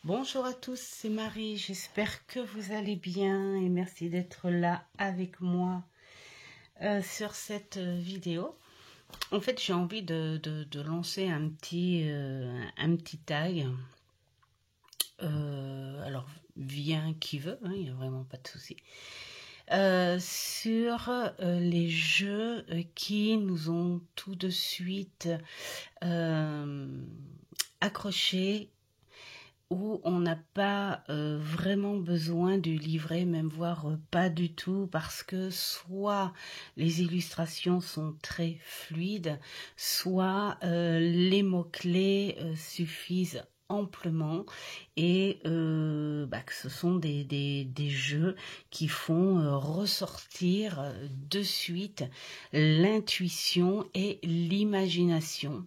Bonjour à tous, c'est Marie, j'espère que vous allez bien et merci d'être là avec moi sur cette vidéo. En fait, j'ai envie de lancer un petit tag. Alors, vient qui veut, hein, il n'y a vraiment pas de souci. Sur les jeux qui nous ont tout de suite accrochés, où on n'a pas vraiment besoin du livret, même voire pas du tout, parce que soit les illustrations sont très fluides, soit les mots-clés suffisent amplement et que ce sont des jeux qui font ressortir de suite l'intuition et l'imagination.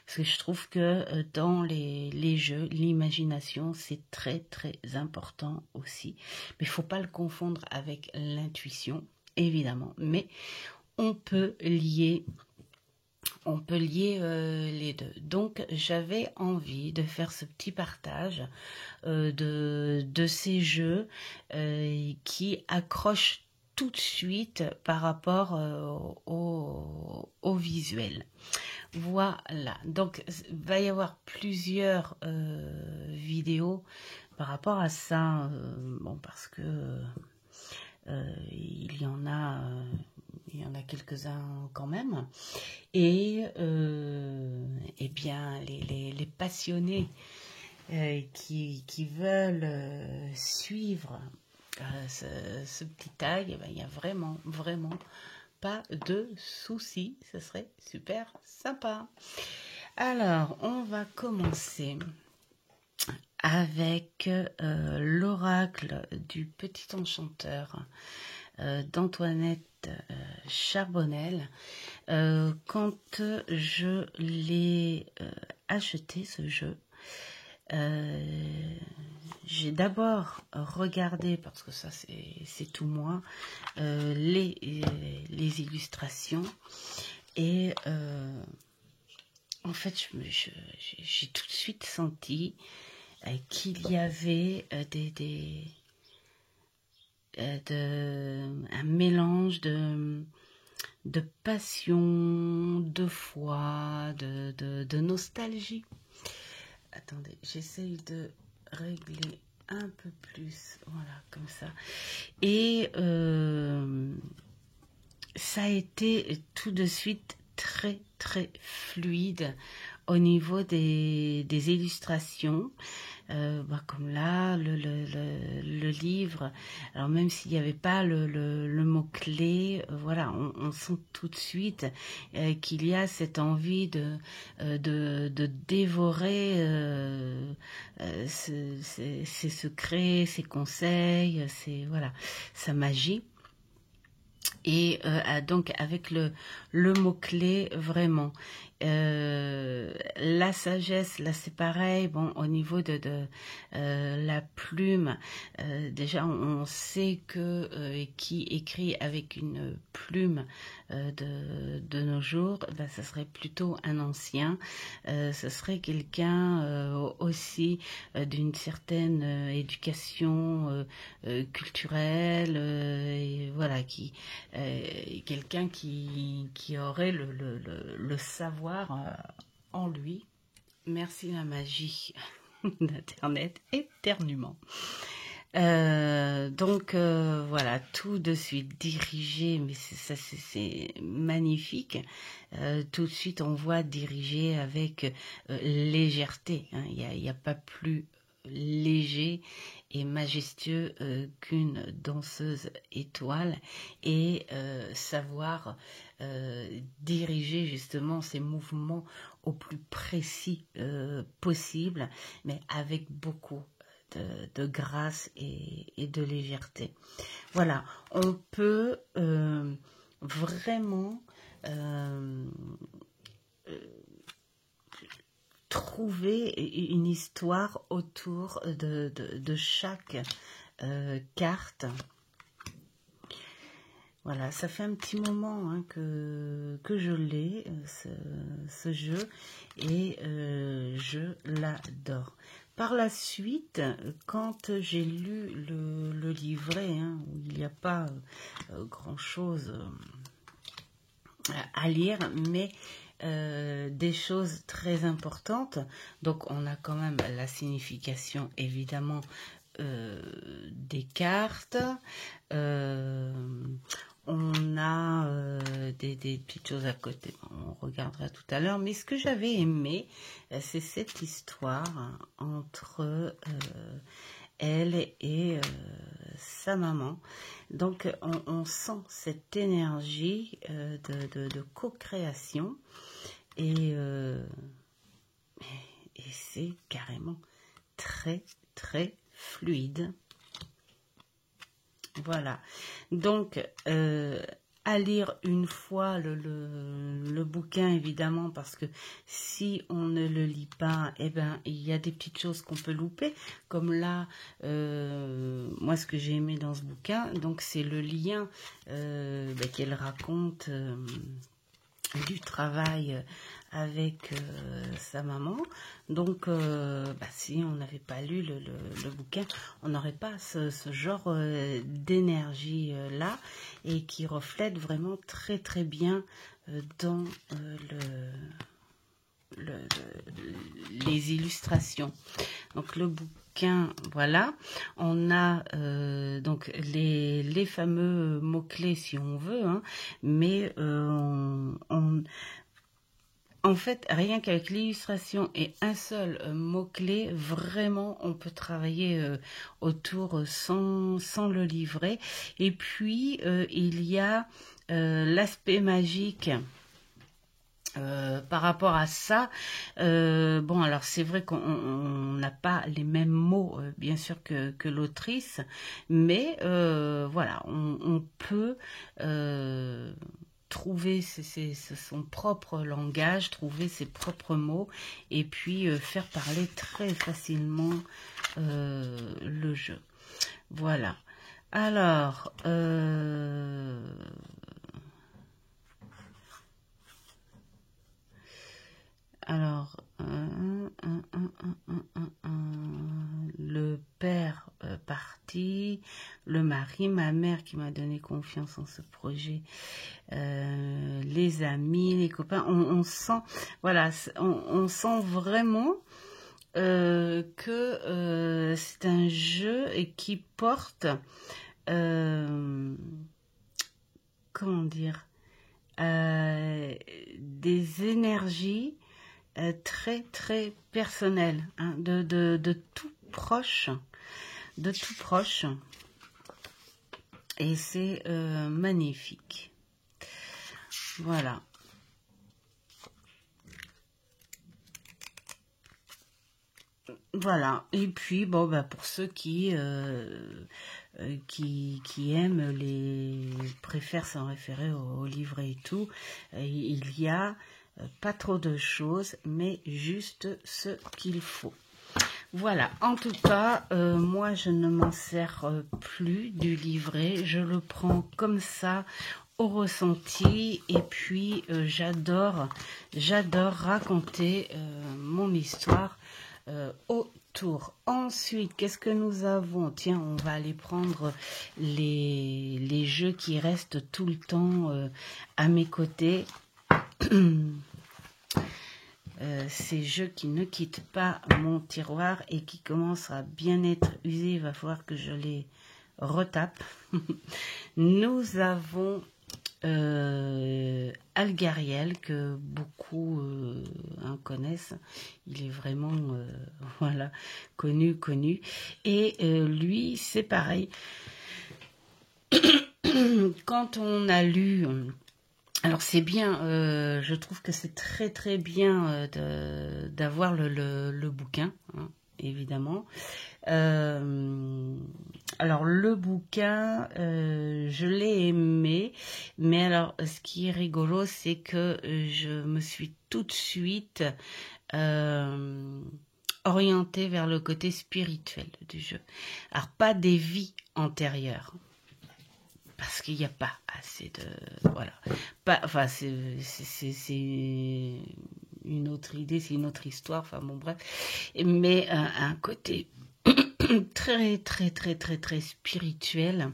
Parce que je trouve que dans les jeux, l'imagination, c'est très très important aussi. Mais il ne faut pas le confondre avec l'intuition, évidemment. Mais on peut lier les deux. Donc, j'avais envie de faire ce petit partage de ces jeux qui accrochent tout de suite par rapport au visuel. Voilà, donc il va y avoir plusieurs vidéos par rapport à ça, bon parce que il y en a quelques-uns quand même, et bien les passionnés qui veulent suivre ce petit tag, il n'y a vraiment pas de soucis, ce serait super sympa. Alors, on va commencer avec l'oracle du petit enchanteur d'Antoinette Charbonnel. Quand je l'ai acheté, ce jeu, j'ai d'abord regardé, parce que ça c'est tout moi, les illustrations, et en fait j'ai tout de suite senti qu'il y avait un mélange de passion, de foi, de nostalgie. Attendez, j'essaye de régler un peu plus, voilà, comme ça. Et ça a été tout de suite très très fluide au niveau des illustrations. Comme là, le livre, alors même s'il n'y avait pas le mot-clé, voilà, on sent tout de suite qu'il y a cette envie de dévorer ses secrets, ses conseils, voilà, sa magie. Et donc avec le mot-clé, vraiment, la sagesse, là c'est pareil, bon, au niveau de la plume, déjà on sait que qui écrit avec une plume de nos jours, ben, ça serait plutôt un ancien, ce serait quelqu'un aussi d'une certaine éducation culturelle, et voilà, quelqu'un qui aurait le savoir en lui. Merci la magie d'Internet, éternuement. Donc voilà, tout de suite dirigé, mais c'est magnifique. Tout de suite on voit diriger avec légèreté, hein. Il n'y a pas plus léger et majestueux qu'une danseuse étoile, et savoir diriger justement ses mouvements au plus précis possible, mais avec beaucoup de grâce et de légèreté. Voilà, on peut vraiment trouver une histoire autour de chaque carte. Voilà, ça fait un petit moment hein, que je l'ai, ce jeu, et je l'adore. Par la suite, quand j'ai lu le livret, hein, où il n'y a pas grand-chose à lire, mais des choses très importantes. Donc on a quand même la signification évidemment des cartes. On a des petites choses à côté, on regardera tout à l'heure. Mais ce que j'avais aimé, c'est cette histoire entre elle et sa maman. Donc on sent cette énergie de co-création et c'est carrément très très fluide. Voilà, donc à lire une fois le bouquin, évidemment, parce que si on ne le lit pas, eh ben, il y a des petites choses qu'on peut louper, comme là, moi, ce que j'ai aimé dans ce bouquin, donc c'est le lien qu'elle raconte du travail avec sa maman. Donc si on n'avait pas lu le bouquin, on n'aurait pas ce genre d'énergie là, et qui reflète vraiment très très bien dans les illustrations. Donc le bouquin, voilà, on a donc les fameux mots-clés si on veut, hein, mais en fait, rien qu'avec l'illustration et un seul mot-clé, vraiment, on peut travailler autour sans le livret. Et puis, il y a l'aspect magique. Par rapport à ça, bon, alors c'est vrai qu'on n'a pas les mêmes mots, bien sûr, que l'autrice, mais voilà, on peut trouver son propre langage, trouver ses propres mots, et puis faire parler très facilement le jeu. Voilà. Alors, le père parti, le mari, ma mère qui m'a donné confiance en ce projet, les amis, les copains, on sent, voilà, on sent vraiment que c'est un jeu et qui porte, comment dire, des énergies très très personnel, hein, de tout proche, et c'est magnifique. Voilà. Voilà. Et puis bon, pour ceux qui préfèrent s'en référer au livret et tout, il y a pas trop de choses, mais juste ce qu'il faut. Voilà, en tout cas, moi je ne m'en sers plus du livret, je le prends comme ça au ressenti, et puis j'adore raconter mon histoire autour. Ensuite, qu'est-ce que nous avons? Tiens, on va aller prendre les jeux qui restent tout le temps à mes côtés. Ces jeux qui ne quittent pas mon tiroir et qui commencent à bien être usés, il va falloir que je les retape. Nous avons Algariel, que beaucoup connaissent. Il est vraiment voilà, connu. Et lui, c'est pareil. Quand on a lu... Alors c'est bien, je trouve que c'est très très bien d'avoir le bouquin, hein, évidemment. Alors le bouquin, je l'ai aimé, mais alors ce qui est rigolo, c'est que je me suis tout de suite orientée vers le côté spirituel du jeu. Alors pas des vies antérieures, parce qu'il n'y a pas assez de... Voilà. Enfin, une autre idée, c'est une autre histoire, enfin bon bref, mais un côté très très très très très spirituel,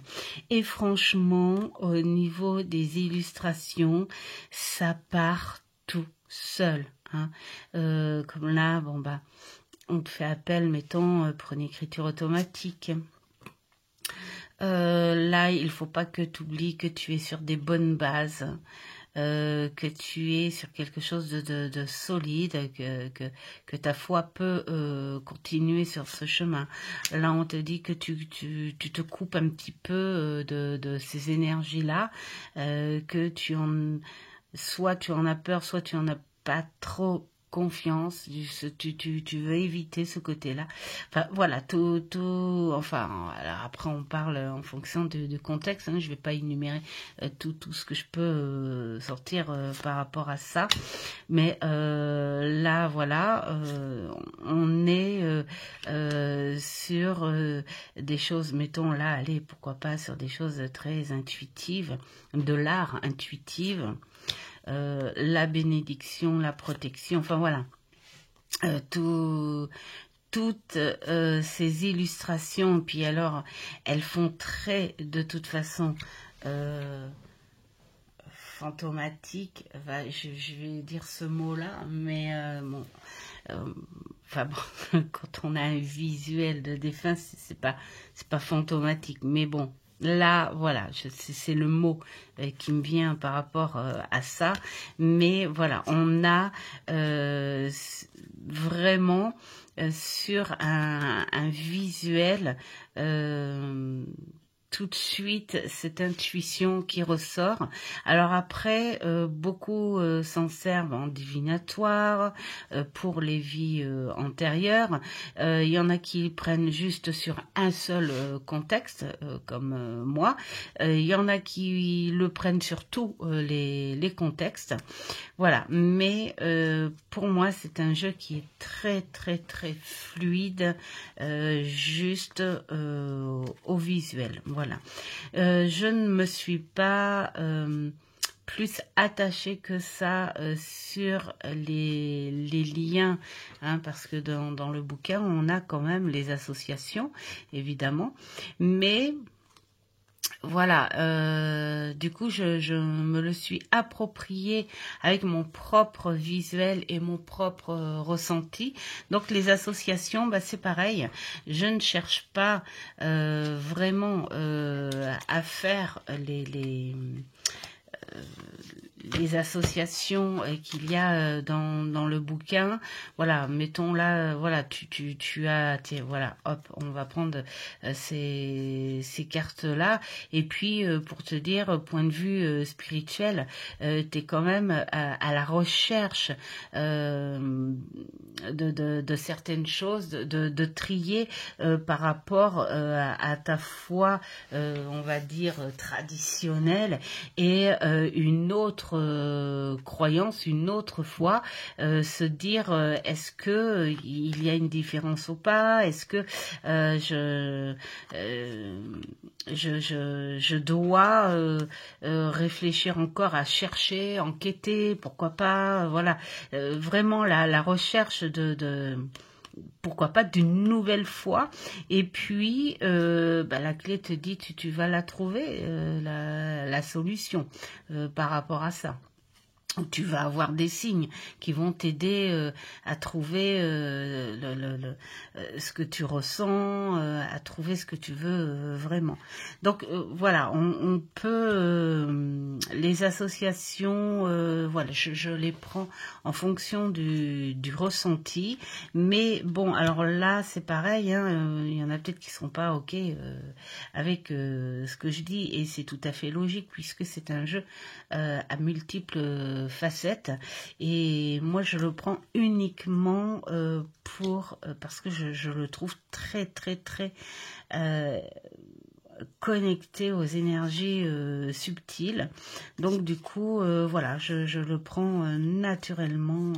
et franchement au niveau des illustrations ça part tout seul, hein. Comme là bon bah on te fait appel, mettons pour une écriture automatique. Là il faut pas que tu oublies que tu es sur des bonnes bases, que tu es sur quelque chose de solide, que ta foi peut continuer sur ce chemin. Là, on te dit que tu te coupes un petit peu de ces énergies-là, que soit tu en as peur, soit tu en as pas trop confiance, tu veux éviter ce côté-là. Enfin voilà, enfin alors après on parle en fonction du contexte, hein, je vais pas énumérer tout ce que je peux sortir par rapport à ça, mais là voilà, on est sur des choses, mettons là, allez, pourquoi pas sur des choses très intuitives, de l'art intuitive. La bénédiction, la protection, enfin voilà, toutes ces illustrations, puis alors elles font très de toute façon fantomatique, enfin, je vais dire ce mot-là, mais bon, enfin bon, quand on a un visuel de défunt, c'est pas fantomatique, mais bon. Là, voilà, c'est le mot qui me vient par rapport à ça. Mais voilà, on a vraiment sur un visuel tout de suite cette intuition qui ressort. Alors après, beaucoup s'en servent en divinatoire pour les vies antérieures. Il y en a qui prennent juste sur un seul contexte, comme moi. Il y en a qui le prennent sur tous les contextes. Voilà, mais pour moi, c'est un jeu qui est très très très fluide, juste au visuel. Voilà. Je ne me suis pas plus attachée que ça sur les liens, hein, parce que dans le bouquin, on a quand même les associations, évidemment, mais voilà, du coup, je me le suis approprié avec mon propre visuel et mon propre ressenti. Donc, les associations, bah, c'est pareil. Je ne cherche pas vraiment à faire les associations qu'il y a dans le bouquin. Voilà, mettons là, voilà, tu as, tiens, voilà, hop, on va prendre ces cartes-là. Et puis, pour te dire, point de vue spirituel, t'es quand même à la recherche de certaines choses, de trier par rapport à ta foi, on va dire, traditionnelle, et une autre croyance, une autre foi, se dire est-ce que il y a une différence ou pas, est-ce que je dois réfléchir encore à chercher, enquêter, pourquoi pas, voilà, vraiment la recherche de pourquoi pas d'une nouvelle foi. Et puis bah, la clé te dit tu vas la trouver, la solution par rapport à ça. Tu vas avoir des signes qui vont t'aider à trouver ce que tu ressens, à trouver ce que tu veux vraiment. Donc voilà, on peut les associations, voilà, je les prends en fonction du ressenti. Mais bon, alors là c'est pareil, hein, il y en a peut-être qui seront pas ok avec ce que je dis, et c'est tout à fait logique puisque c'est un jeu à multiples facettes, et moi je le prends uniquement parce que je le trouve très très très connecté aux énergies subtiles. Donc du coup voilà, je le prends naturellement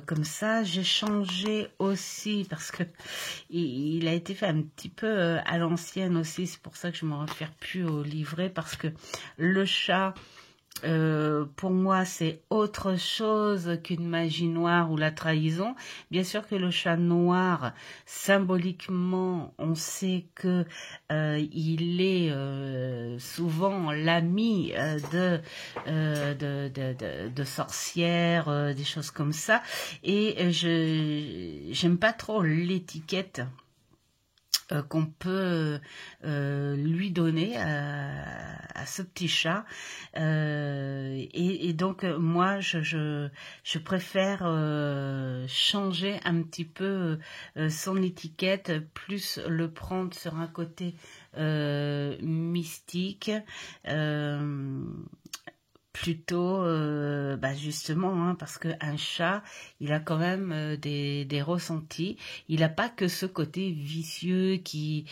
comme ça. J'ai changé aussi parce que il a été fait un petit peu à l'ancienne aussi, c'est pour ça que je me réfère plus au livret, parce que le chat pour moi, c'est autre chose qu'une magie noire ou la trahison. Bien sûr que le chat noir, symboliquement, on sait que il est souvent l'ami de sorcières, des choses comme ça. Et j'aime pas trop l'étiquette qu'on peut lui donner à ce petit chat. Et donc, moi, je préfère changer un petit peu son étiquette, plus le prendre sur un côté mystique, plutôt justement parce que un chat il a quand même des ressentis, il n'a pas que ce côté vicieux qui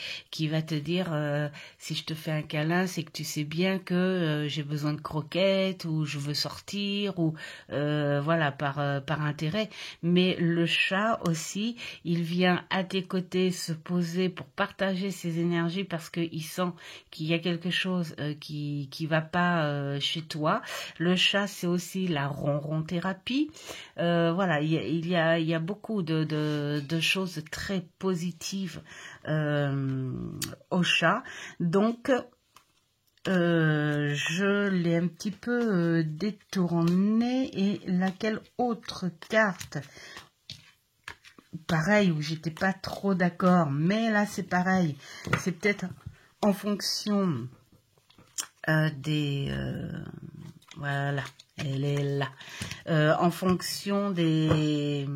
va te dire si je te fais un câlin c'est que tu sais bien que j'ai besoin de croquettes ou je veux sortir ou voilà par intérêt. Mais le chat aussi il vient à tes côtés se poser pour partager ses énergies parce qu'il sent qu'il y a quelque chose qui va pas chez toi. Le chat, c'est aussi la ronron thérapie. Voilà, il y a beaucoup de choses très positives au chat. Donc, je l'ai un petit peu détourné. Et laquelle autre carte, pareil, où j'étais pas trop d'accord, mais là c'est pareil. C'est peut-être en fonction des... voilà, elle est là. En fonction des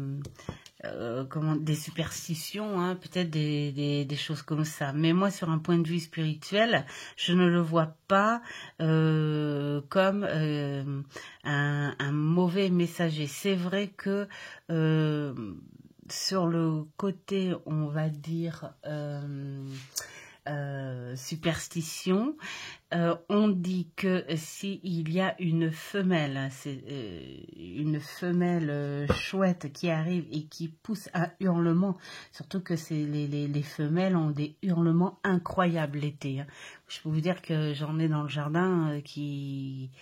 des superstitions, hein, peut-être des choses comme ça. Mais moi, sur un point de vue spirituel, je ne le vois pas comme un mauvais messager. C'est vrai que sur le côté, on va dire superstition, on dit que s'il y a une femelle, c'est une femelle chouette qui arrive et qui pousse un hurlement, surtout que c'est les femelles ont des hurlements incroyables l'été. Hein. Je peux vous dire que j'en ai dans le jardin qui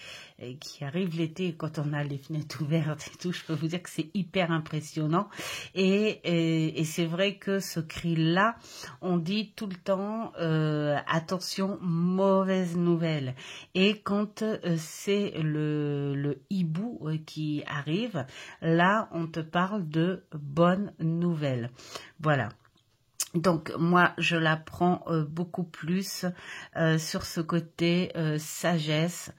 arrivent l'été quand on a les fenêtres ouvertes et tout. Je peux vous dire que c'est hyper impressionnant. Et c'est vrai que ce cri-là, on dit tout le temps attention, mauvaise nouvelle. Et quand c'est le hibou qui arrive, là on te parle de bonne nouvelle. Voilà. Donc moi je la prends beaucoup plus sur ce côté sagesse,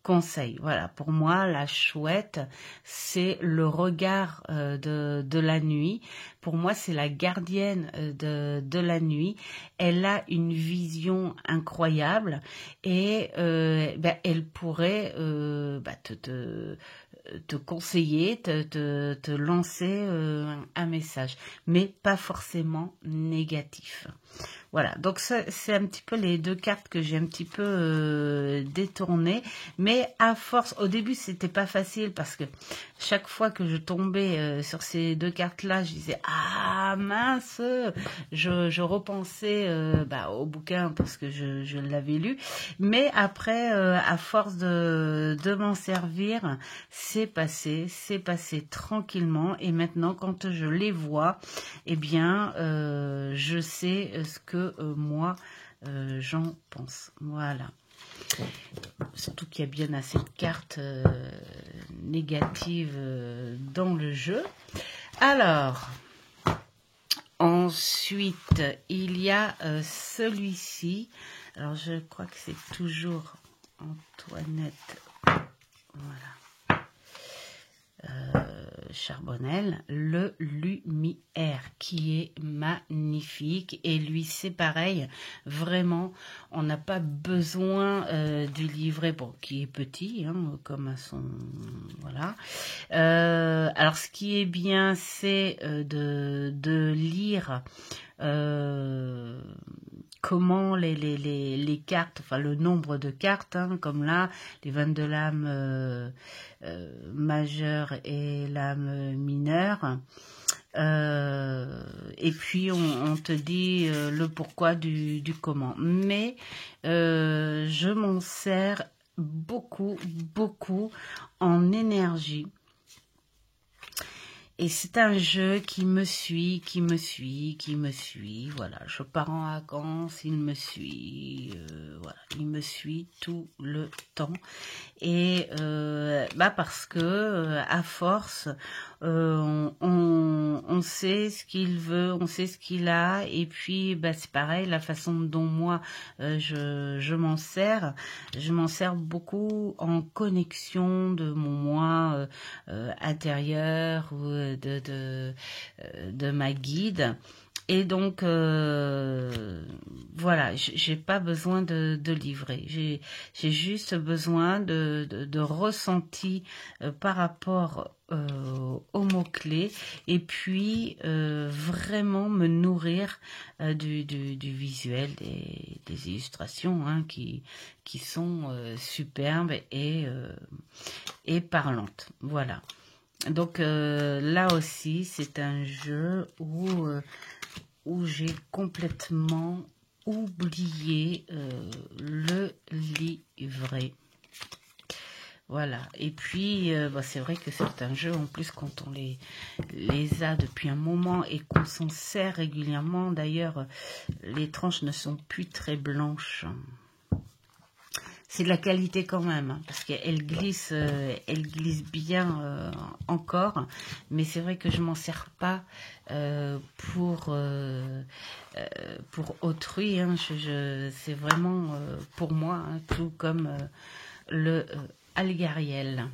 conseil. Voilà, pour moi la chouette c'est le regard de la nuit. Pour moi c'est la gardienne de la nuit. Elle a une vision incroyable et elle pourrait te conseiller, te lancer un message, mais pas forcément négatif. Voilà, donc c'est un petit peu les deux cartes que j'ai un petit peu détournées, mais à force, au début c'était pas facile parce que chaque fois que je tombais sur ces deux cartes-là, je disais ah mince, je repensais au bouquin parce que je l'avais lu, mais après à force de m'en servir, c'est passé tranquillement et maintenant quand je les vois, eh bien je sais ce que moi j'en pense. Voilà. Surtout qu'il y a bien assez de cartes négatives dans le jeu. Alors, ensuite, il y a celui-ci. Alors, je crois que c'est toujours Antoinette. Voilà. Charbonnel, le Lumière, qui est magnifique. Et lui, c'est pareil. Vraiment, on n'a pas besoin du livret, bon, qui est petit, hein, comme à son... Voilà. Alors, ce qui est bien, c'est de lire... comment les cartes, enfin le nombre de cartes, hein, comme là, les 22 lames majeures et lames mineures. Et puis on te dit le pourquoi du comment. Mais je m'en sers beaucoup, beaucoup en énergie. Et c'est un jeu qui me suit, voilà. Je pars en vacances, il me suit, voilà. Il me suit tout le temps. Et parce que à force, on sait ce qu'il veut, on sait ce qu'il a, et puis c'est pareil, la façon dont moi je m'en sers beaucoup en connexion de mon moi intérieur ou de ma guide. Et donc, voilà, j'ai pas besoin de livrer. J'ai juste besoin de ressenti par rapport aux mots-clés et puis vraiment me nourrir du visuel, des illustrations qui sont superbes et parlantes. Voilà. Donc là aussi, c'est un jeu où j'ai complètement oublié le livret. Voilà. Et puis, c'est vrai que certains jeux, en plus, quand on les a depuis un moment et qu'on s'en sert régulièrement, d'ailleurs, les tranches ne sont plus très blanches. C'est de la qualité quand même, hein, parce qu'elle glisse bien encore, mais c'est vrai que je m'en sers pas pour autrui. Hein, c'est vraiment pour moi, hein, tout comme le Algariel.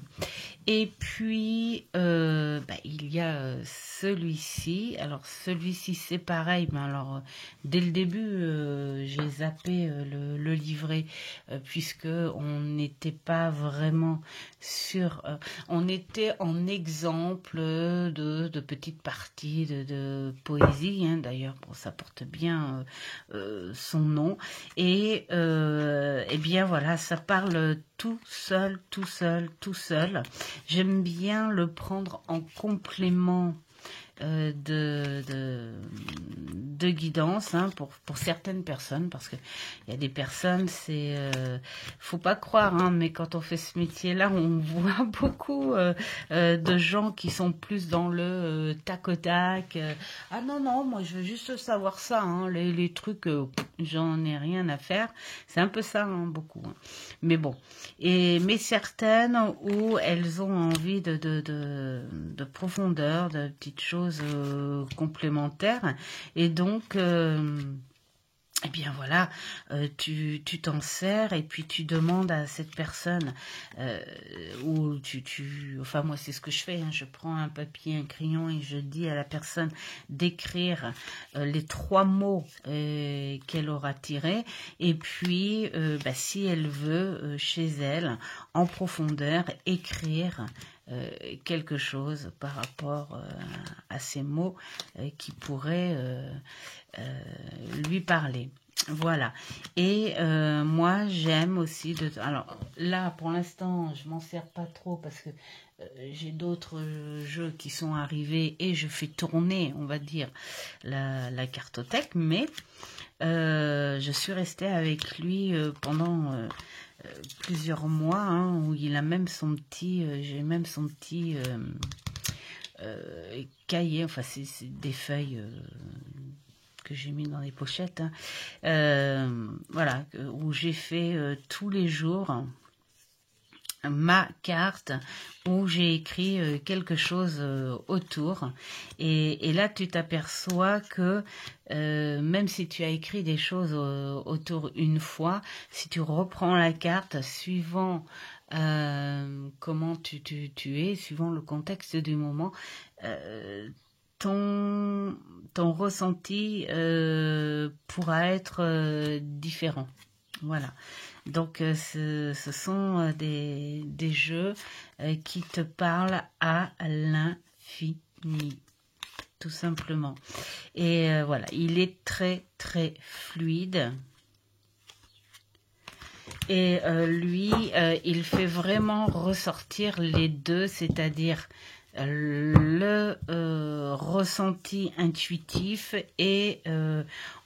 Et puis il y a celui-ci. Alors celui-ci c'est pareil, mais alors dès le début j'ai zappé le livret puisque on n'était pas vraiment sur. On était en exemple de petites parties de poésie. Hein, d'ailleurs, bon, ça porte bien son nom. Et bien voilà, ça parle tout seul. J'aime bien le prendre en complément de guidance pour certaines personnes, parce que il y a des personnes, faut pas croire, hein, mais quand on fait ce métier-là, on voit beaucoup de gens qui sont plus dans le tac au tac. Ah non, moi je veux juste savoir ça, hein, les trucs, j'en ai rien à faire. C'est un peu ça, hein, beaucoup. Hein. Mais bon, mais certaines où elles ont envie de profondeur, de petites choses complémentaires, et donc eh bien voilà, tu t'en sers et puis tu demandes à cette personne ou enfin moi c'est ce que je fais, hein, je prends un papier, un crayon et je dis à la personne d'écrire les 3 mots qu'elle aura tirés, et puis si elle veut chez elle en profondeur écrire quelque chose par rapport à ces mots qui pourraient lui parler. Voilà. Et moi, j'aime aussi alors là, pour l'instant, je m'en sers pas trop parce que j'ai d'autres jeux qui sont arrivés et je fais tourner, on va dire, la cartothèque, mais je suis restée avec lui pendant plusieurs mois, hein, où il a même son petit, j'ai même son petit cahier, enfin c'est des feuilles que j'ai mis dans les pochettes, hein, voilà, où j'ai fait tous les jours ma carte où j'ai écrit quelque chose autour, et là tu t'aperçois que même si tu as écrit des choses autour une fois, si tu reprends la carte suivant comment tu es, suivant le contexte du moment, ton ressenti pourra être différent. Voilà. Donc ce sont des jeux qui te parlent à l'infini, tout simplement. Et voilà, il est très très fluide. Et lui, il fait vraiment ressortir les deux, c'est-à-dire le ressenti intuitif et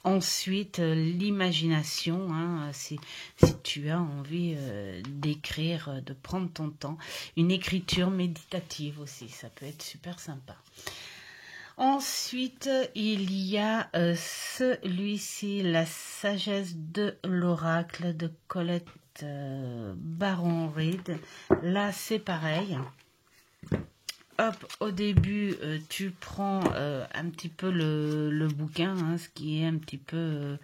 ensuite l'imagination, hein, si tu as envie d'écrire, de prendre ton temps. Une écriture méditative aussi, ça peut être super sympa. Ensuite, il y a celui-ci, La sagesse de l'oracle de Colette Baron Reid. Là, c'est pareil. Hop, au début, tu prends un petit peu le bouquin, hein, ce qui est un petit peu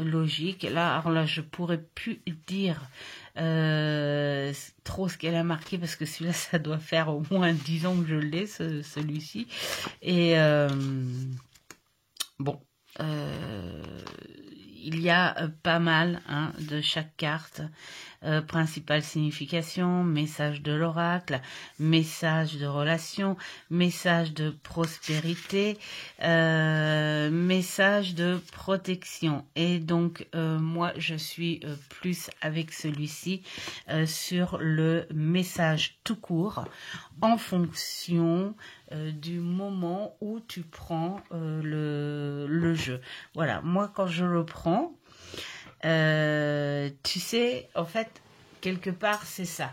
logique. Là, alors là, je pourrais plus dire trop ce qu'elle a marqué parce que celui-là, ça doit faire au moins 10 ans que je l'ai, celui-ci. Et bon, il y a pas mal hein, de chaque carte. Principale signification, message de l'oracle, message de relation, message de prospérité, message de protection. Et donc, moi, je suis plus avec celui-ci sur le message tout court en fonction du moment où tu prends le jeu. Voilà, moi, quand je le prends, tu sais, en fait, quelque part, c'est ça.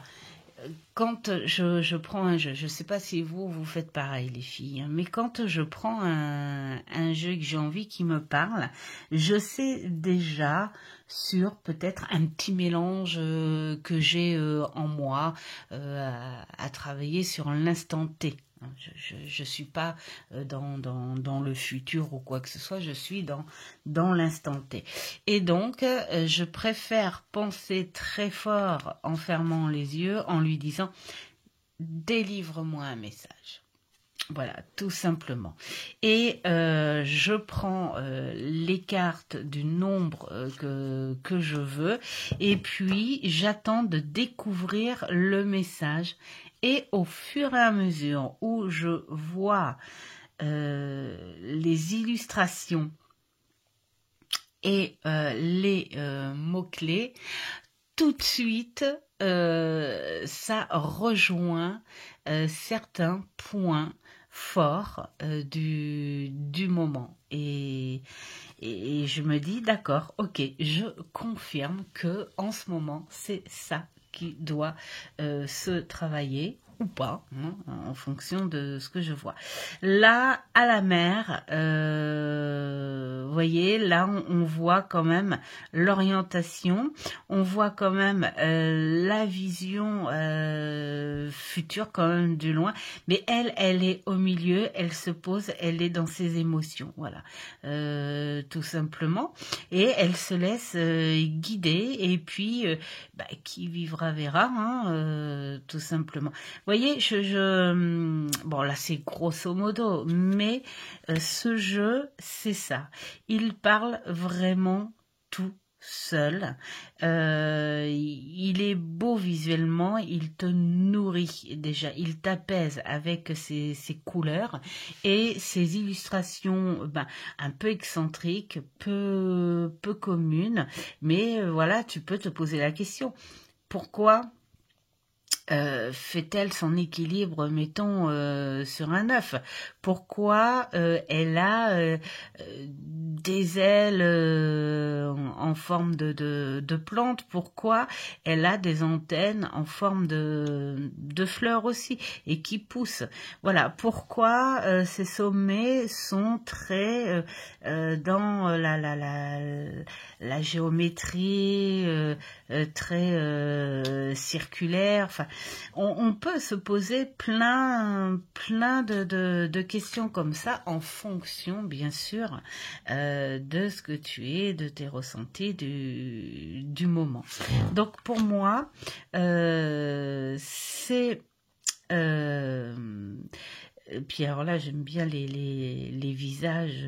Quand je prends un jeu, je ne sais pas si vous faites pareil, les filles, hein, mais quand je prends un jeu que j'ai envie qui me parle, je sais déjà sur peut-être un petit mélange que j'ai en moi à travailler sur l'instant T. Je suis pas dans le futur ou quoi que ce soit, je suis dans l'instant T. Et donc, je préfère penser très fort en fermant les yeux, en lui disant « Délivre-moi un message ». Voilà, tout simplement. Et je prends les cartes du nombre que je veux et puis j'attends de découvrir le message. Et au fur et à mesure où je vois les illustrations et les mots-clés, tout de suite, ça rejoint certains points forts du moment. Et je me dis, d'accord, ok, je confirme que en ce moment, c'est ça qui doit se travailler ou pas, hein, en fonction de ce que je vois. Là, à la mer, vous voyez, là, on voit quand même l'orientation, on voit quand même la vision future quand même du loin, mais elle est au milieu, elle se pose, elle est dans ses émotions, voilà, tout simplement, et elle se laisse guider, et puis, qui vivra verra, hein, tout simplement. Vous voyez, bon là c'est grosso modo, mais ce jeu, c'est ça. Il parle vraiment tout seul. Il est beau visuellement, il te nourrit déjà, il t'apaise avec ses couleurs et ses illustrations un peu excentriques, peu communes, mais voilà, tu peux te poser la question. Pourquoi fait-elle son équilibre, mettons, sur un œuf? Pourquoi elle a des ailes en forme de plante? Pourquoi elle a des antennes en forme de fleurs aussi et qui poussent? Voilà, pourquoi ces sommets sont très dans la géométrie très circulaire. Enfin, on peut se poser plein de questions comme ça en fonction, bien sûr, de ce que tu es, de tes ressentis du moment. Donc pour moi, c'est puis alors là, j'aime bien les visages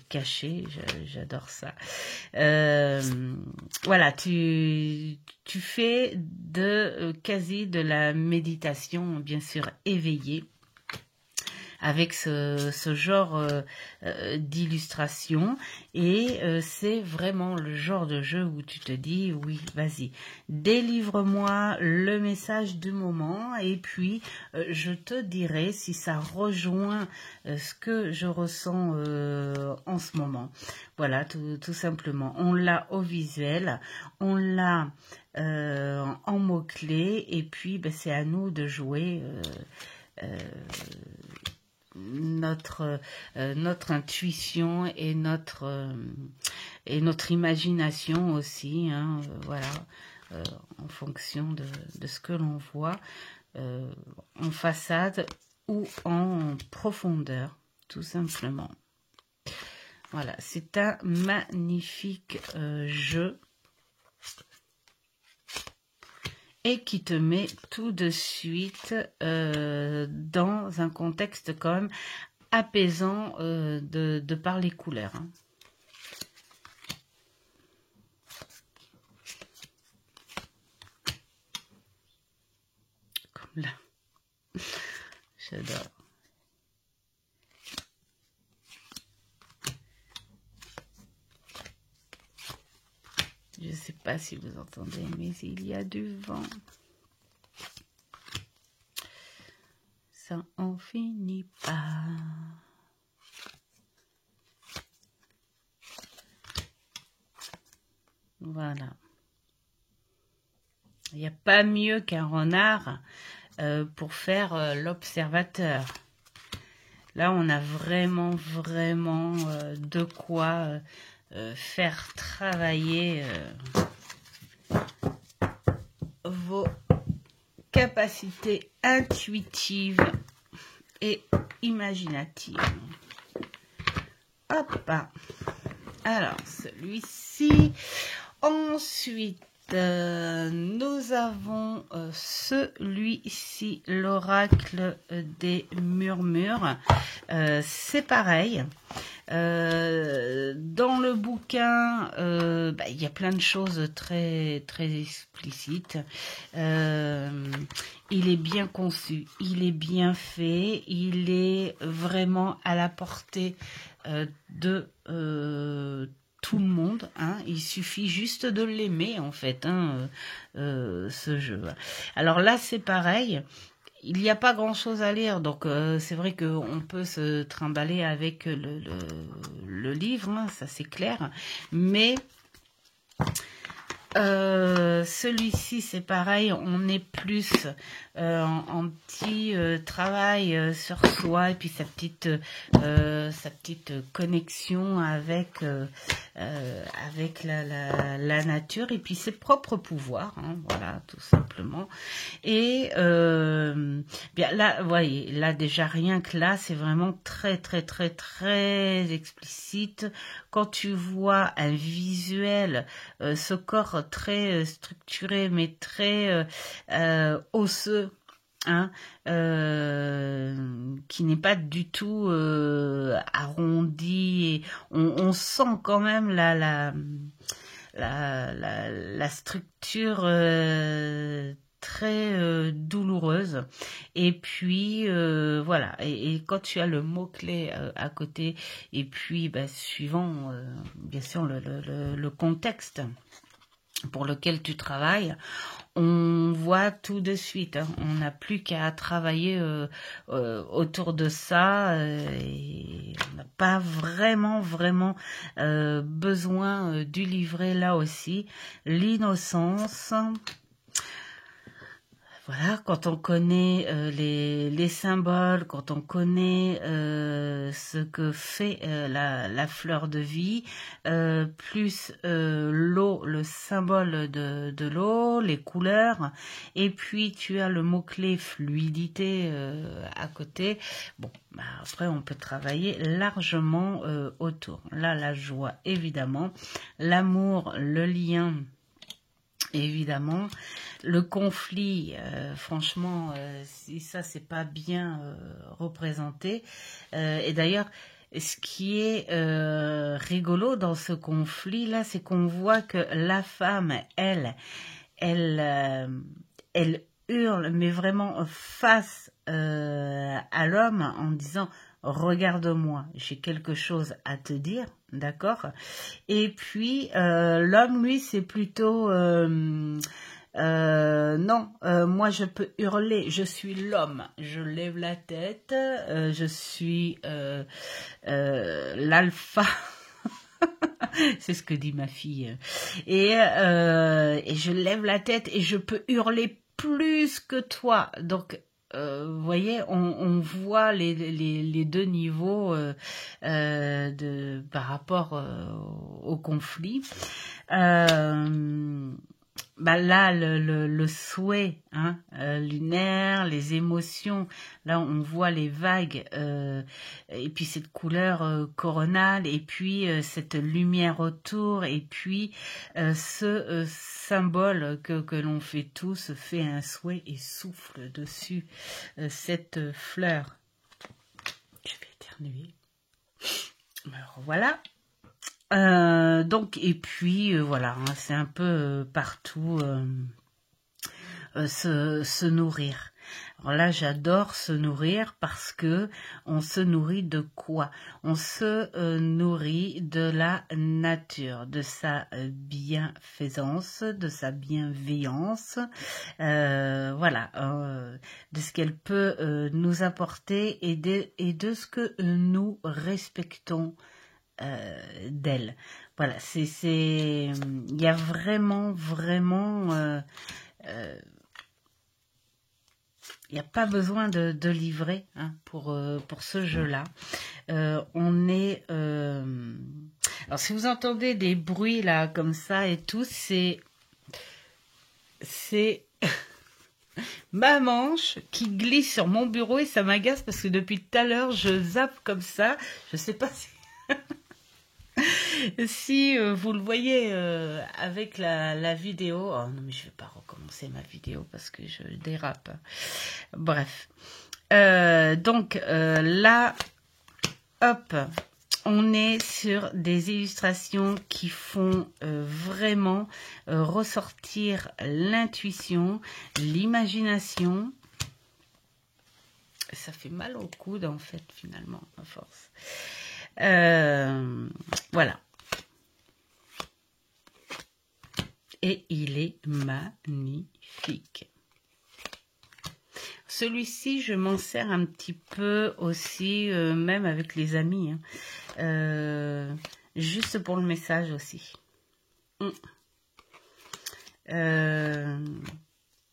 cachés, j'adore ça. Voilà, tu fais quasi de la méditation, bien sûr, éveillée. avec ce genre d'illustration. Et c'est vraiment le genre de jeu où tu te dis, oui, vas-y, délivre-moi le message du moment et puis je te dirai si ça rejoint ce que je ressens en ce moment. Voilà, tout simplement. On l'a au visuel, on l'a en mots-clés et puis ben, c'est à nous de jouer notre intuition et notre imagination aussi, hein, voilà, en fonction de ce que l'on voit en façade ou en profondeur, tout simplement. Voilà, c'est un magnifique jeu et qui te met tout de suite dans un contexte quand même apaisant de par les couleurs. Hein. Comme là, j'adore. Je ne sais pas si vous entendez, mais il y a du vent. Ça en finit pas. Voilà. Il n'y a pas mieux qu'un renard pour faire l'observateur. Là, on a vraiment de quoi faire travailler vos capacités intuitives et imaginatives. Hop. Alors, celui-ci. Ensuite, nous avons celui-ci, l'oracle des murmures. C'est pareil. Dans le bouquin, il y a plein de choses très explicites. Il est bien conçu, il est bien fait, il est vraiment à la portée de tout le monde, hein. Il suffit juste de l'aimer en fait, hein, ce jeu. Alors là c'est pareil, il n'y a pas grand chose à lire, donc c'est vrai qu'on peut se trimballer avec le livre, hein, ça c'est clair, mais celui-ci c'est pareil, on est plus en petit travail sur soi et puis sa petite connexion avec la nature et puis ses propres pouvoirs, hein, voilà, tout simplement. Et bien là, vous voyez, là déjà rien que là, c'est vraiment très explicite. Quand tu vois un visuel, ce corps très structuré mais très osseux, hein, qui n'est pas du tout arrondi, et on sent quand même la structure très douloureuse. Et puis voilà, et quand tu as le mot-clé à côté, et puis bah, suivant bien sûr le contexte pour lequel tu travailles, on voit tout de suite, hein. On n'a plus qu'à travailler autour de ça et on n'a pas vraiment besoin du livret là aussi. L'innocence. Voilà, quand on connaît les symboles, quand on connaît ce que fait la fleur de vie, plus l'eau, le symbole de l'eau, les couleurs, et puis tu as le mot-clé fluidité à côté. Bon, bah, après on peut travailler largement autour. Là, la joie, évidemment, l'amour, le lien, évidemment, le conflit, franchement, si ça c'est pas bien représenté, et d'ailleurs, ce qui est rigolo dans ce conflit là, c'est qu'on voit que la femme, elle hurle, mais vraiment face à l'homme en disant regarde-moi, j'ai quelque chose à te dire, d'accord? Et puis l'homme, lui, c'est plutôt non, moi je peux hurler, je suis l'homme, je lève la tête, je suis l'alpha. C'est ce que dit ma fille. Et je lève la tête et je peux hurler plus que toi. Donc, vous voyez, on voit les deux niveaux par rapport au conflit. Bah là, le souhait lunaire, les émotions, là on voit les vagues, et puis cette couleur coronale, et puis cette lumière autour, et puis ce symbole que l'on fait tous, fait un souhait et souffle dessus cette fleur. Je vais éternuer. Alors voilà. Donc et puis voilà, hein, c'est un peu partout se nourrir. Alors là, j'adore se nourrir parce que on se nourrit de quoi? On se nourrit de la nature, de sa bienfaisance, de sa bienveillance, voilà, de ce qu'elle peut nous apporter et de ce que nous respectons d'elle. Voilà, il y a vraiment, il n'y a pas besoin de livrer pour ce jeu-là. On est... Alors, si vous entendez des bruits là, comme ça et tout, c'est ma manche qui glisse sur mon bureau et ça m'agace parce que depuis tout à l'heure, je zappe comme ça. Je sais pas si... Si vous le voyez avec la vidéo, oh non mais je vais pas recommencer ma vidéo parce que je dérape. Bref, donc là, hop, on est sur des illustrations qui font vraiment ressortir l'intuition, l'imagination. Ça fait mal au coude en fait finalement à force. Voilà. Et il est magnifique. Celui-ci, je m'en sers un petit peu aussi, même avec les amis. Juste pour le message aussi.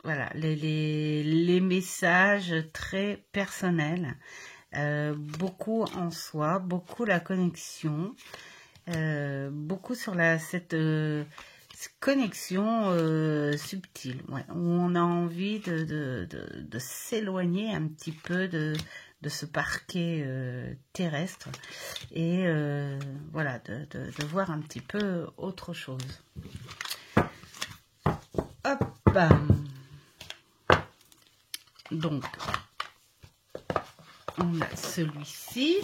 Voilà, les messages très personnels. Beaucoup en soi, beaucoup la connexion, beaucoup sur cette connexion subtile, ouais, où on a envie de s'éloigner un petit peu de ce parquet terrestre et voilà, de voir un petit peu autre chose. Hop, donc on a celui-ci.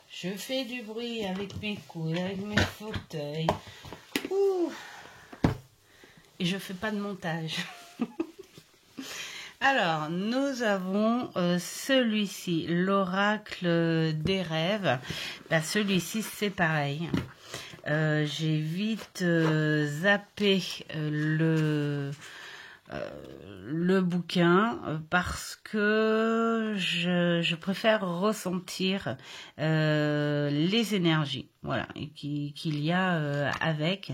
Je fais du bruit avec mes coudes, avec mes fauteuils. Ouh. Et je fais pas de montage. Alors, nous avons celui-ci, l'oracle des rêves. Là, celui-ci, c'est pareil. J'ai vite zappé le bouquin parce que je préfère ressentir les énergies, voilà, et qu'il y a avec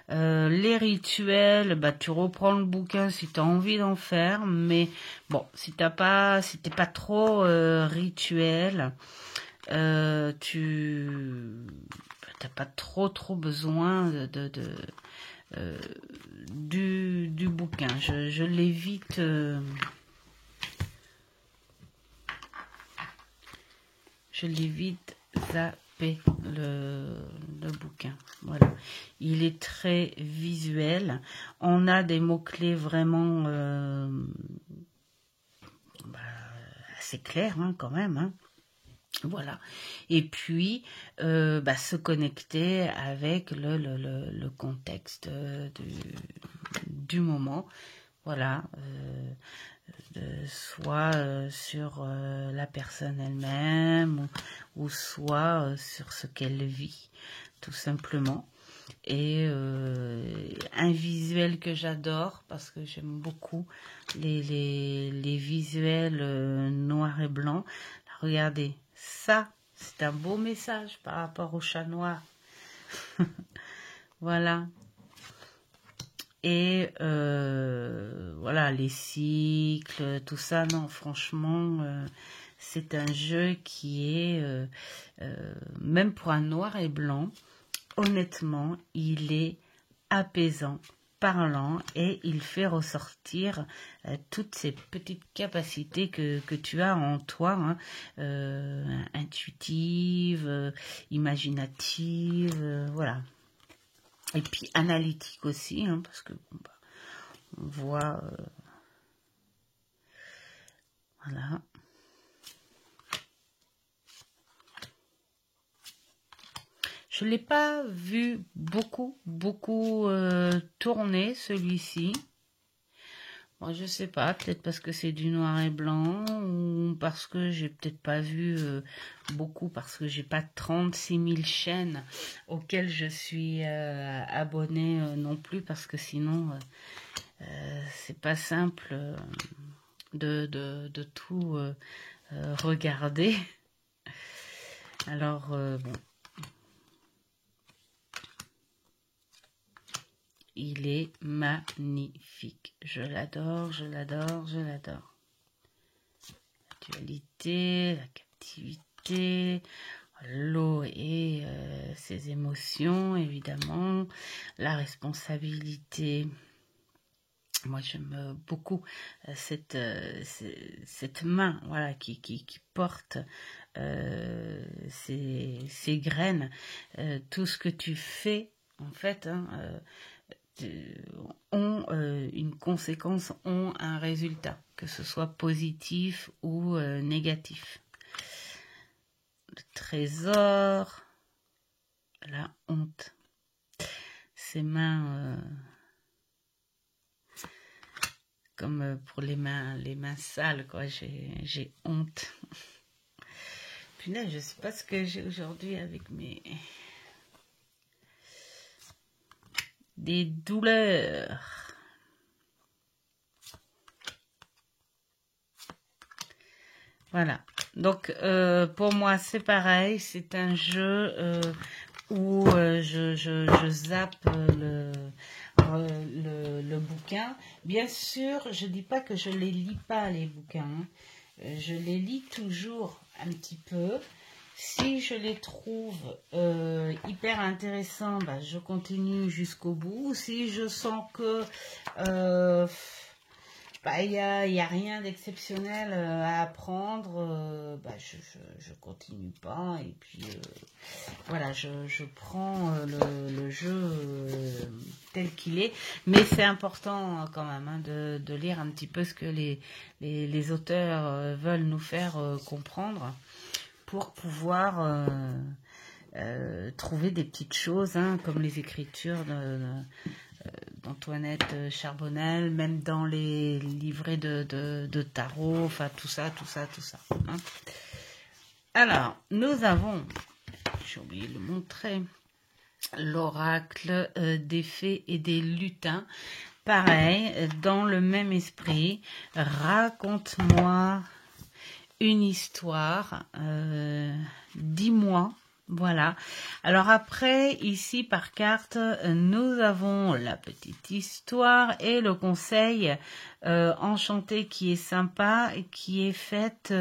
les rituels. Bah tu reprends le bouquin si tu as envie d'en faire, mais bon, si t'es pas trop rituel, tu t'as pas trop besoin du bouquin. Je l'évite. Je l'évite zapper le bouquin. Voilà. Il est très visuel. On a des mots-clés vraiment assez clairs quand même. Voilà. Et puis, se connecter avec le contexte du moment. voilà, soit sur la personne elle-même ou soit sur ce qu'elle vit, tout simplement. Et un visuel que j'adore parce que j'aime beaucoup les visuels noirs et blancs. Regardez, ça, c'est un beau message par rapport au chat noir. Voilà. Et voilà, les cycles, tout ça, non, franchement, c'est un jeu qui est, même pour un noir et blanc, honnêtement, il est apaisant, parlant et il fait ressortir toutes ces petites capacités que tu as en toi, hein, intuitive, imaginative, voilà. Et puis analytique aussi, hein, parce que bon, bah, on voit, voilà. Je ne l'ai pas vu beaucoup tourner, celui-ci. Moi, je sais pas, peut-être parce que c'est du noir et blanc, ou parce que j'ai peut-être pas vu beaucoup, parce que j'ai pas 36 000 chaînes auxquelles je suis abonnée non plus, parce que sinon, c'est pas simple de tout regarder. Alors, bon. Il est magnifique. Je l'adore, je l'adore, je l'adore. La dualité, la captivité, l'eau et ses émotions, évidemment. La responsabilité. Moi, j'aime beaucoup cette main, voilà, qui porte ces graines. Tout ce que tu fais, en fait, hein, ont une conséquence, ont un résultat, que ce soit positif ou négatif. Le trésor, la honte. Ces mains, comme pour les mains sales, quoi. J'ai honte. Puis là, je sais pas ce que j'ai aujourd'hui avec mes... Des douleurs. Voilà. Donc, pour moi, c'est pareil. C'est un jeu où je zappe le bouquin. Bien sûr, je dis pas que je les lis pas, les bouquins. Je les lis toujours un petit peu. Si je les trouve hyper intéressants, bah, je continue jusqu'au bout. Si je sens que bah, y a rien d'exceptionnel à apprendre, bah, je continue pas. Et puis voilà, je prends le jeu tel qu'il est. Mais c'est important quand même, hein, de lire un petit peu ce que les auteurs veulent nous faire comprendre, pour pouvoir trouver des petites choses, hein, comme les écritures d'Antoinette Charbonnel, même dans les livrets de tarot, enfin tout ça. Hein. Alors, nous avons, j'ai oublié de le montrer, l'oracle des fées et des lutins. Pareil, dans le même esprit, raconte-moi une histoire, dis-moi, voilà. Alors après, ici par carte, nous avons la petite histoire et le conseil enchanté qui est sympa et qui est faite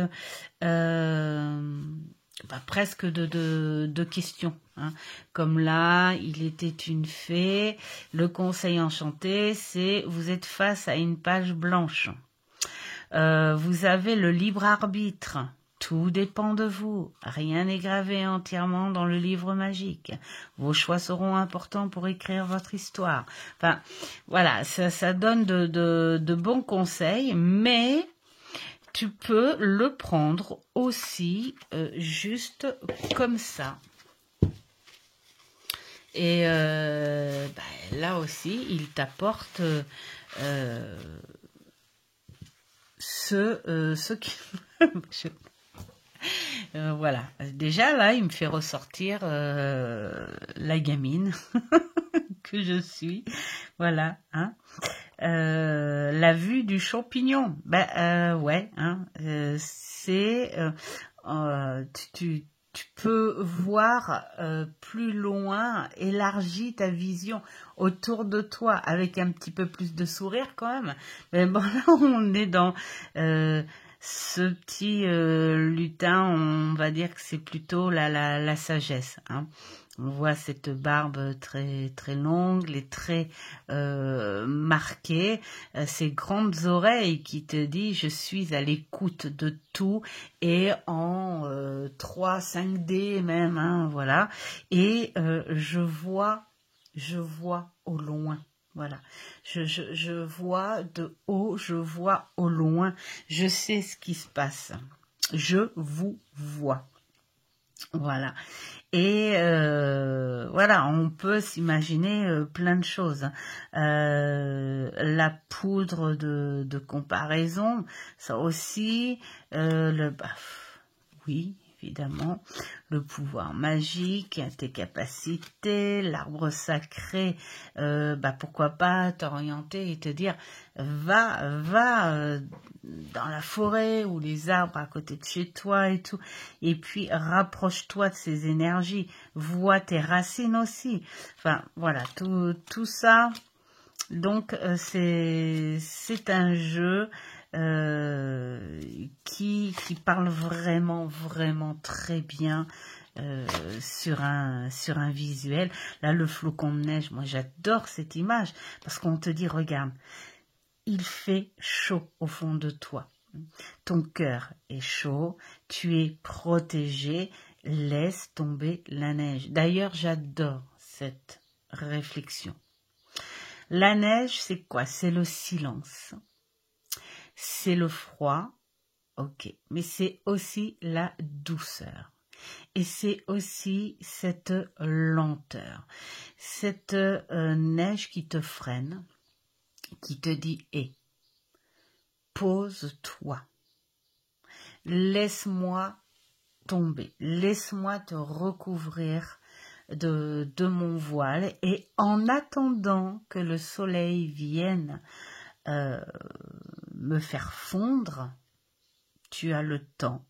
presque de questions. Hein. Comme là, il était une fée. Le conseil enchanté, c'est vous êtes face à une page blanche. Vous avez le libre arbitre. Tout dépend de vous. Rien n'est gravé entièrement dans le livre magique. Vos choix seront importants pour écrire votre histoire. Enfin, voilà, ça donne de bons conseils, mais tu peux le prendre aussi juste comme ça. Et là aussi, il t'apporte ce qui... voilà. Déjà, là, il me fait ressortir la gamine que je suis. Voilà. Hein. La vue du champignon. Ouais. Hein, c'est... tu peux voir plus loin, élargir ta vision autour de toi avec un petit peu plus de sourire quand même. Mais bon, là, on est dans ce petit lutin, on va dire que c'est plutôt la sagesse. Hein. On voit cette barbe très très longue, les traits marqués, ces grandes oreilles qui te disent je suis à l'écoute de tout et en 3, 5D même, hein, voilà. Et je vois au loin. Voilà, je vois de haut, je vois au loin, je sais ce qui se passe. Je vous vois. Voilà. Et voilà, on peut s'imaginer plein de choses. La poudre de comparaison, ça aussi, oui, évidemment, le pouvoir magique, tes capacités, l'arbre sacré, pourquoi pas t'orienter et te dire, va dans la forêt ou les arbres à côté de chez toi et tout, et puis rapproche-toi de ces énergies, vois tes racines aussi. Enfin, voilà, tout ça. Donc, c'est un jeu qui parle vraiment très bien sur un visuel. Là, le flocon de neige, moi j'adore cette image parce qu'on te dit, regarde, il fait chaud au fond de toi. Ton cœur est chaud, tu es protégé, laisse tomber la neige. D'ailleurs, j'adore cette réflexion. La neige, c'est quoi? C'est le silence. C'est le froid, ok, mais c'est aussi la douceur. Et c'est aussi cette lenteur, cette neige qui te freine, qui te dit, hé, pose-toi, laisse-moi tomber, laisse-moi te recouvrir de mon voile, et en attendant que le soleil vienne me faire fondre, tu as le temps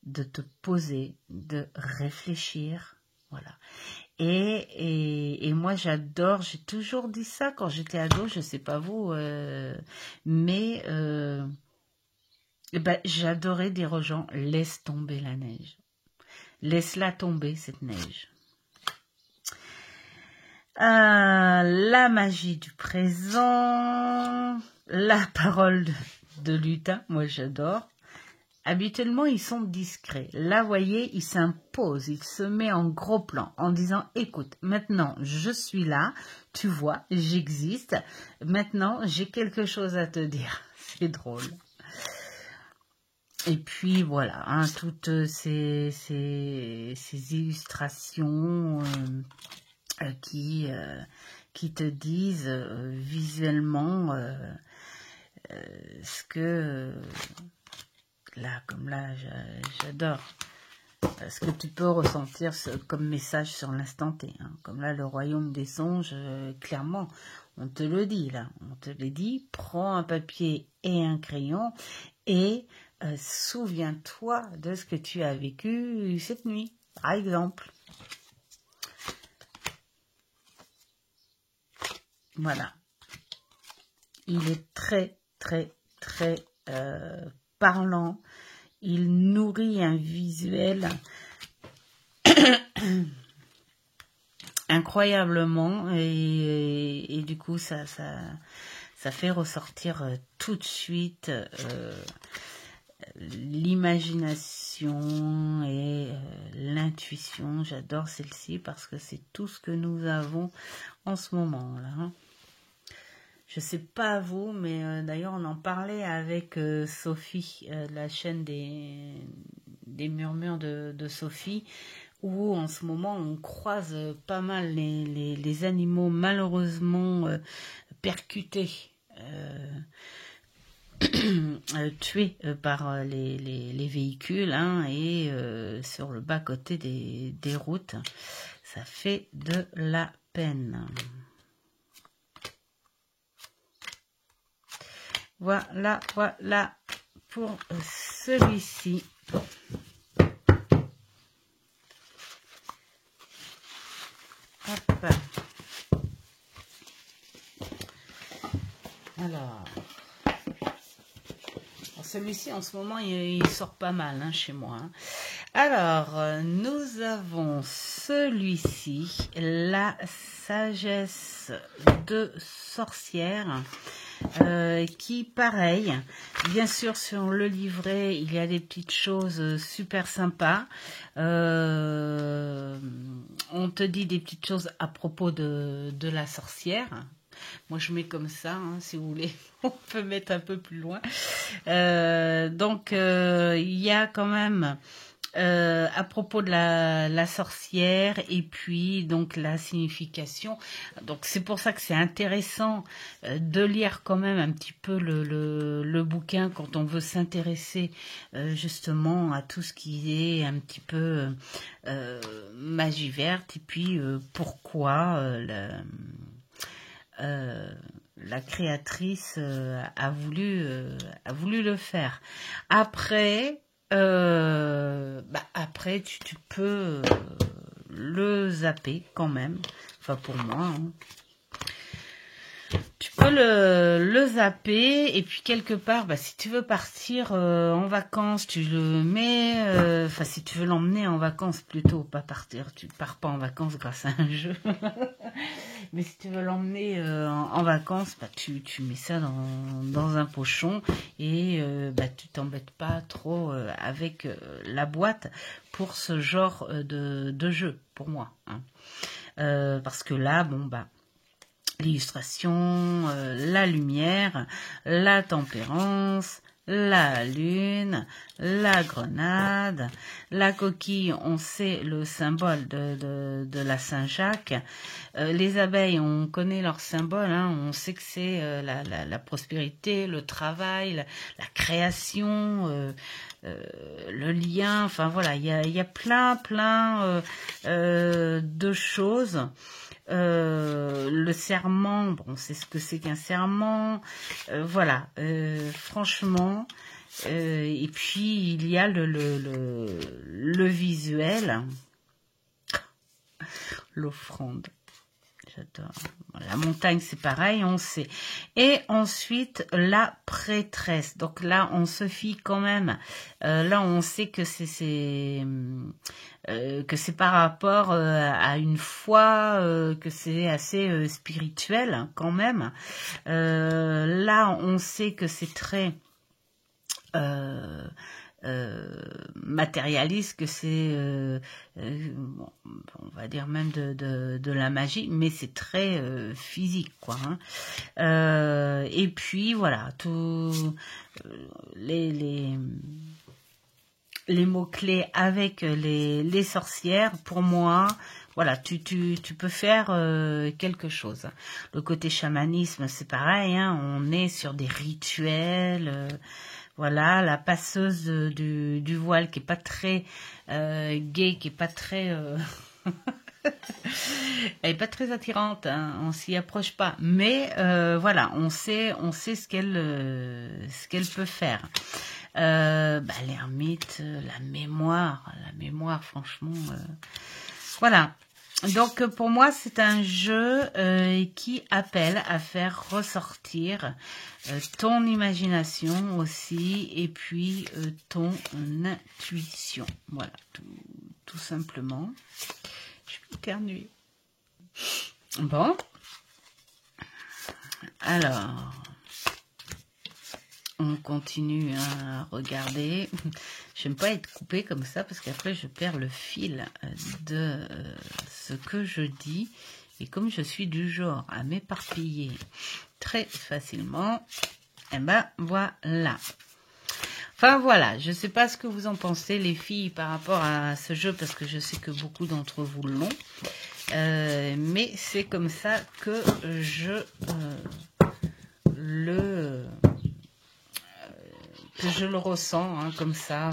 de te poser, de réfléchir, voilà. Et moi j'adore, j'ai toujours dit ça quand j'étais ado, je sais pas vous, mais j'adorais dire aux gens, laisse tomber la neige, laisse-la tomber cette neige. La magie du présent, la parole de lutin, moi j'adore. Habituellement, ils sont discrets. Là, voyez, il s'impose, il se met en gros plan en disant, écoute, maintenant, je suis là, tu vois, j'existe, maintenant, j'ai quelque chose à te dire. C'est drôle. Et puis, voilà, hein, toutes ces illustrations qui te disent visuellement ce que... Là, comme là, j'adore. Ce que tu peux ressentir comme message sur l'instant T. Hein. Comme là, le royaume des songes, clairement, on te le dit là. On te le dit, prends un papier et un crayon et souviens-toi de ce que tu as vécu cette nuit, par exemple. Voilà. Il est très parlant. Il nourrit un visuel incroyablement et du coup ça fait ressortir tout de suite l'imagination et l'intuition. J'adore celle-ci parce que c'est tout ce que nous avons en ce moment là. Hein. Je sais pas vous, mais d'ailleurs on en parlait avec Sophie, la chaîne des murmures de Sophie, où en ce moment on croise pas mal les animaux malheureusement percutés, tués par les véhicules, hein, et sur le bas-côté des routes. Ça fait de la peine. Voilà, voilà pour celui-ci. Hop. Alors celui-ci en ce moment il sort pas mal, hein, chez moi, hein. Alors nous avons celui-ci, la sagesse de sorcière, qui pareil, bien sûr sur le livret il y a des petites choses super sympas, on te dit des petites choses à propos de la sorcière. Moi je mets comme ça, hein, si vous voulez on peut mettre un peu plus loin. Donc il y a quand même à propos de la sorcière et puis donc la signification. Donc c'est pour ça que c'est intéressant de lire quand même un petit peu le bouquin quand on veut s'intéresser justement à tout ce qui est un petit peu magie verte et puis pourquoi la créatrice a voulu le faire. Après, après tu peux le zapper quand même. Enfin pour moi, hein. Tu peux le zapper et puis quelque part, si tu veux partir en vacances, tu le mets. Enfin, si tu veux l'emmener en vacances plutôt, pas partir. Tu pars pas en vacances grâce à un jeu. Mais si tu veux l'emmener en vacances, tu mets ça dans un pochon et tu t'embêtes pas trop avec la boîte pour ce genre de jeu, pour moi, hein. Parce que là, l'illustration, la lumière, la tempérance, la lune, la grenade, la coquille, on sait le symbole de la Saint-Jacques. Les abeilles, on connaît leur symbole, hein, on sait que c'est la prospérité, le travail, la création, le lien. Enfin voilà, il y a plein de choses. Le serment, on sait ce que c'est qu'un serment, voilà, franchement, et puis il y a le visuel, l'offrande, j'adore. La montagne, c'est pareil, on sait. Et ensuite, la prêtresse. Donc là, on se fie quand même. Là, on sait que c'est par rapport à une foi, que c'est assez spirituel, hein, quand même. Là, on sait que c'est très matérialiste, que c'est on va dire même de la magie, mais c'est très physique, quoi, hein. Et puis voilà, tous les mots-clés avec les sorcières, pour moi, voilà, tu peux faire quelque chose. Le côté chamanisme, c'est pareil, hein, on est sur des rituels, voilà, la passeuse du voile qui est pas très gaie, qui est pas très... Elle est pas très attirante, hein, on s'y approche pas. Mais voilà, on sait ce qu'elle peut faire. L'ermite, la mémoire, franchement, voilà. Donc pour moi c'est un jeu qui appelle à faire ressortir ton imagination aussi et puis ton intuition. Voilà, tout simplement. Je vais éternuer. Bon. Alors, on continue à regarder. J'aime pas être coupée comme ça parce qu'après je perds le fil de ce que je dis. Et comme je suis du genre à m'éparpiller très facilement, voilà. Enfin voilà, je ne sais pas ce que vous en pensez les filles par rapport à ce jeu parce que je sais que beaucoup d'entre vous l'ont. Mais c'est comme ça que je le ressens, hein, comme ça,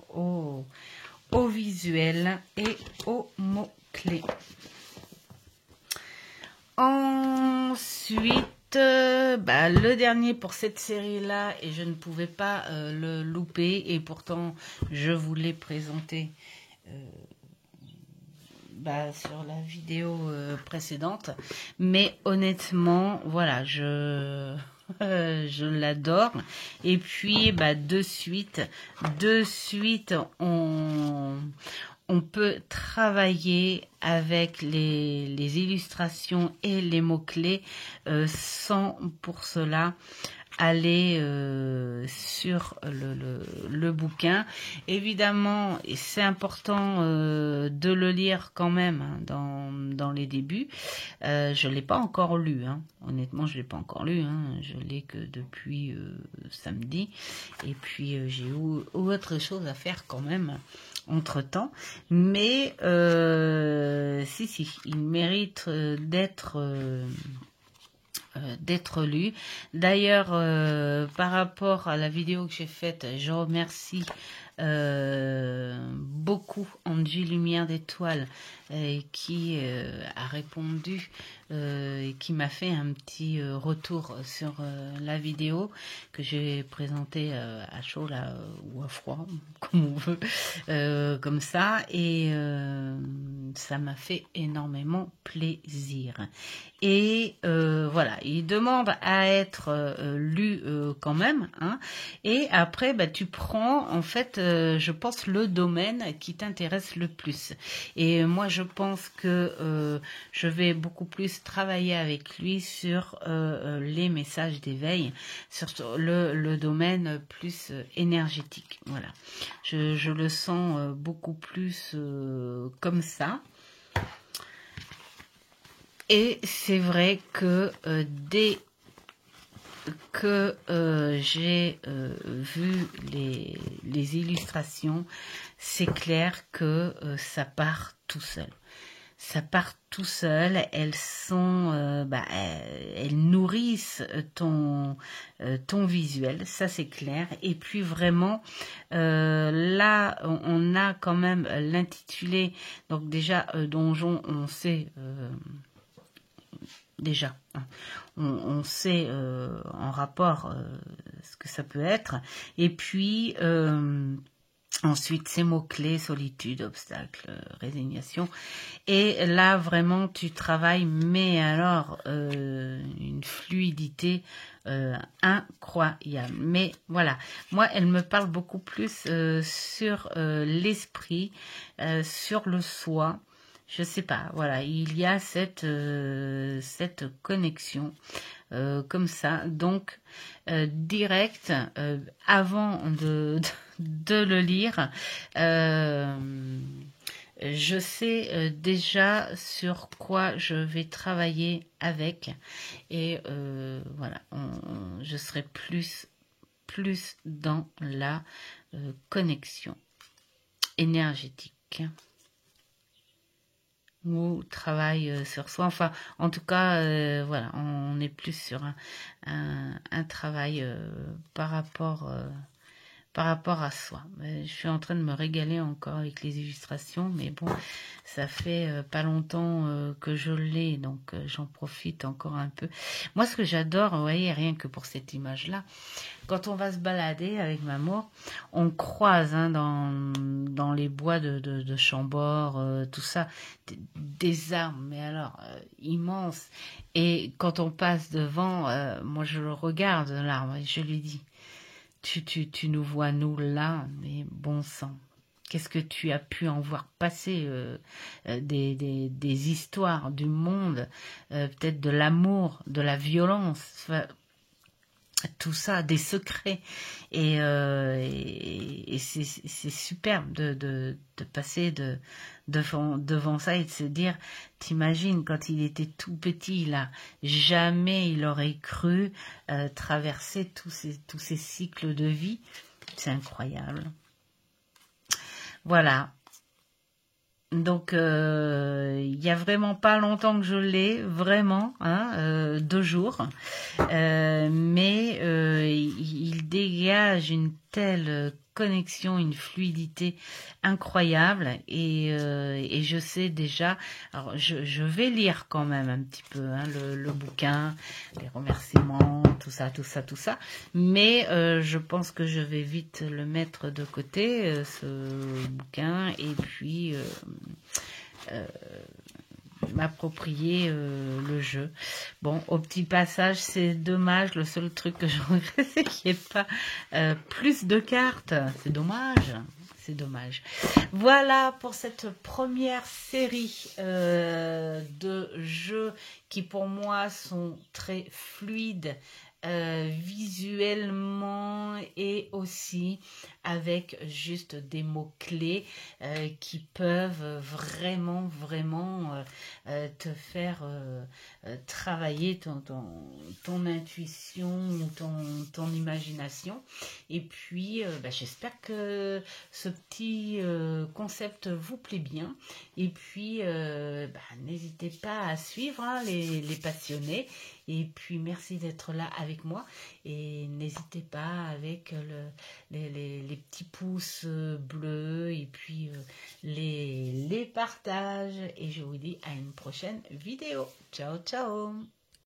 au visuel et aux mots-clés. Ensuite, le dernier pour cette série-là, et je ne pouvais pas le louper, et pourtant je vous l'ai présenté sur la vidéo précédente. Mais honnêtement, voilà, je l'adore. Et puis, de suite, on peut travailler avec les illustrations et les mots-clés sans pour cela aller sur le bouquin. Évidemment, c'est important de le lire quand même, hein, dans les débuts. Je ne l'ai pas encore lu, hein. Honnêtement, je ne l'ai pas encore lu, hein. Je l'ai que depuis samedi. Et puis, j'ai autre chose à faire quand même entre-temps. Mais si, il mérite d'être lu. D'ailleurs, par rapport à la vidéo que j'ai faite, je remercie beaucoup Angie Lumière d'Étoile qui a répondu et qui m'a fait un petit retour sur la vidéo que j'ai présentée à chaud là, ou à froid, comme on veut, comme ça, et ça m'a fait énormément plaisir. Et voilà, il demande à être lu quand même, hein. Et après, tu prends en fait, je pense, le domaine qui t'intéresse le plus. Et moi, je pense que je vais beaucoup plus travailler avec lui sur les messages d'éveil, sur le domaine plus énergétique. Voilà, je le sens beaucoup plus comme ça. Et c'est vrai que dès que j'ai vu les illustrations, c'est clair que ça part tout seul. Ça part tout seul. Elles sont, elles nourrissent ton visuel, ça c'est clair. Et puis vraiment, là, on a quand même l'intitulé. Donc déjà, donjon, on sait. Déjà, hein, on sait en rapport ce que ça peut être. Et puis, ensuite, ces mots-clés, solitude, obstacle, résignation. Et là, vraiment, tu travailles, mais alors, une fluidité incroyable. Mais voilà, moi, elle me parle beaucoup plus sur l'esprit, sur le soi. Je sais pas, voilà, il y a cette connexion comme ça. Donc, direct, avant de le lire, je sais déjà sur quoi je vais travailler avec. Et voilà, je serai plus dans la connexion énergétique. Ou travail sur soi. Enfin, en tout cas, voilà, on est plus sur un travail par rapport à soi. Je suis en train de me régaler encore avec les illustrations, mais bon, ça fait pas longtemps que je l'ai, donc j'en profite encore un peu. Moi, ce que j'adore, vous voyez, rien que pour cette image-là, quand on va se balader avec Mamour, on croise dans les bois de Chambord, tout ça, des arbres, mais alors immenses. Et quand on passe devant, moi je le regarde l'arbre et je lui dis, tu nous vois nous là, mais bon sang. Qu'est-ce que tu as pu en voir passer des histoires du monde, peut-être de l'amour, de la violence, enfin, tout ça, des secrets. Et c'est superbe de passer devant ça et de se dire, t'imagines quand il était tout petit là, jamais il aurait cru traverser tous ces cycles de vie. C'est incroyable. Voilà. Donc, il y a vraiment pas longtemps que je l'ai, vraiment, hein, 2 jours. Mais il dégage une telle connexion, une fluidité incroyable. Et je sais déjà, alors je vais lire quand même un petit peu hein, le bouquin, les remerciements, tout ça, tout ça, tout ça. Mais je pense que je vais vite le mettre de côté, ce bouquin, et puis m'approprier le jeu. Bon, au petit passage, c'est dommage. Le seul truc que je regrette, c'est qu'il n'y ait pas plus de cartes. C'est dommage. C'est dommage. Voilà pour cette première série de jeux qui pour moi sont très fluides visuellement et aussi avec juste des mots-clés qui peuvent vraiment te faire travailler ton intuition ou ton imagination. Et puis j'espère que ce petit concept vous plaît bien. Et puis n'hésitez pas à suivre hein, les passionnés. Et puis merci d'être là avec moi et n'hésitez pas avec les petits pouces bleus et puis les partages et je vous dis à une prochaine vidéo. Ciao ciao.